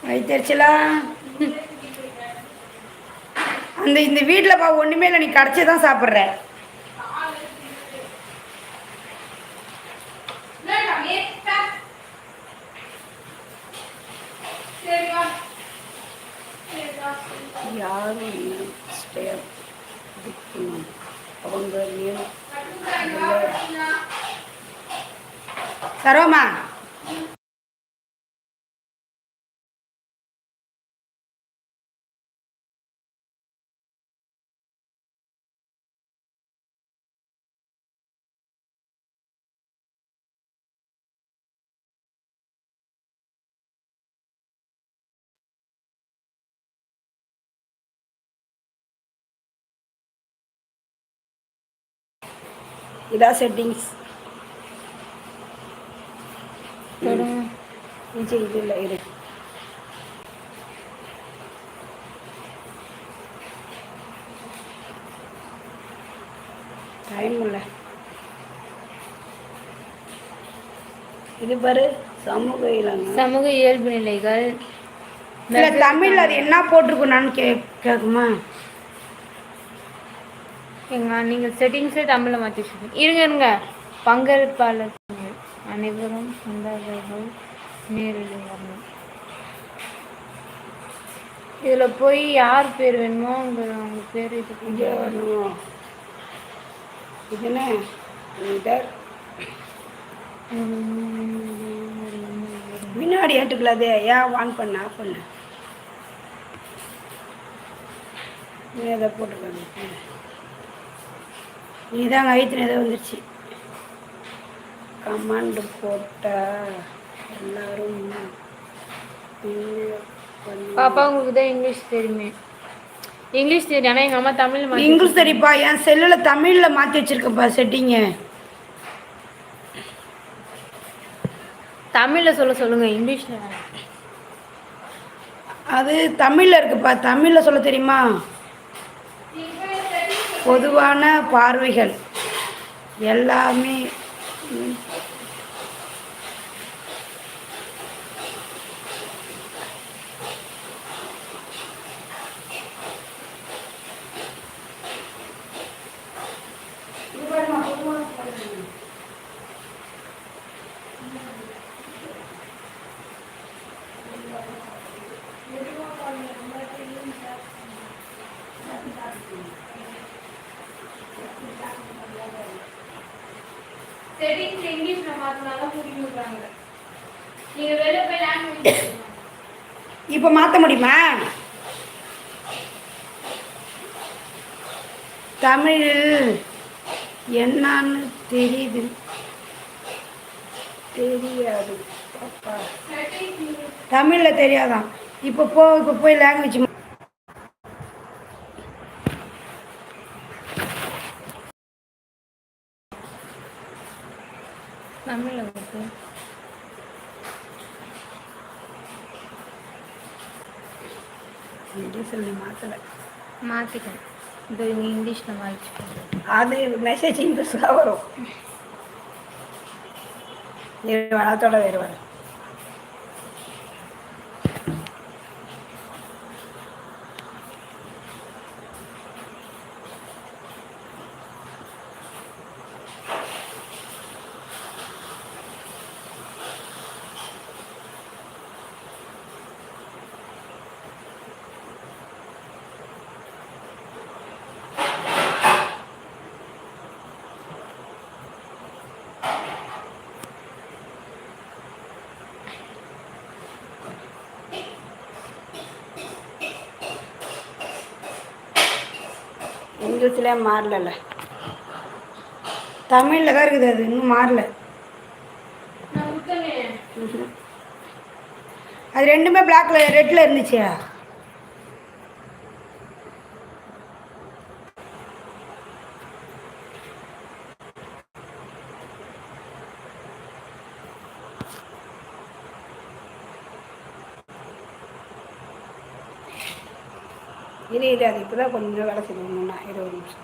வயிற்றுச்சலா அந்த இந்த வீட்டில் பா ஒன்றுமே இல்லை, நீ கடைச்சி தான் சாப்பிட்ற. யாரும் ஸ்டே அவங்க சரோமா இதான் செட்டிங்ஸ். இது இல்லை இரு. டைம் இல்லை. இது பாரு சமூக சமூக இயல்பு நிலைகள். இல்லை தமிழ் அது என்ன போட்டிருக்கோம் நான் கேட்குமா? ஏங்க நீங்கள் செட்டிங்ஸே தமிழில் மாற்றி வச்சுருக்கீங்க. இருங்க பங்கேற்பாளர் அனைவரும் சொந்தர்கள் நேரில் வரணும். இதில் போய் யார் பேர் வேணுமோ அவங்க பேர் இது வரணும். இதுன்னு முன்னாடி ஏற்றுக்கலாதே. ஏன் வான் பண்ண ஆஃப் பண்ண நீ எதை போட்டுருக்காங்க. நீ தான் வயிற்றுல ஏதோ வந்துடுச்சு. கமாண்டு போட்டால் எல்லாரும் பாப்பா உங்களுக்கு தான் இங்கிலீஷ் தெரியுமே. இங்கிலீஷ் தெரியும், ஆனால் எங்கள் அம்மா தமிழ் இங்கிலீஷ் தெரியுப்பா. என் செல்லில் தமிழில் மாற்றி வச்சுருக்கப்பா செட்டிங்க. தமிழில் சொல்லுங்கள், இங்கிலீஷில் அது தமிழில் இருக்குப்பா. தமிழில் சொல்ல தெரியுமா? பொதுவான பார்வைகள் எல்லாமே செட்டிங்ஸ் இங்கிலீஷ்ல மாத்தினால புரியுறாங்க. நீங்க வெளிய போய் லாங்குவேஜ் இப்போ மாற்ற முடியுமா? தமிழில் என்னன்னு தெரியாது பாப்பா. தமிழில் தெரியாதான். இப்போ போய் லாங்குவேஜ் தமிழில் இருக்கு. இங்கிலீஷில் நீ மாற்றிக்கணும். இது இங்கிலீஷில் மாற்றிக்கணும். அது மெசேஜ் இங்கிலீஷில் வரும். வளத்தோட வேறு வரும். இங்கிலீஷ்லேயே மாறல. தமிழில் தான் இருக்குது. அது இன்னும் மாறல. அது ரெண்டுமே பிளாக்ல ரெட்டில் இருந்துச்சு. இது அது இப்போ தான் கொஞ்சம் வேலை செய்யணும்னா 20 நிமிஷம்.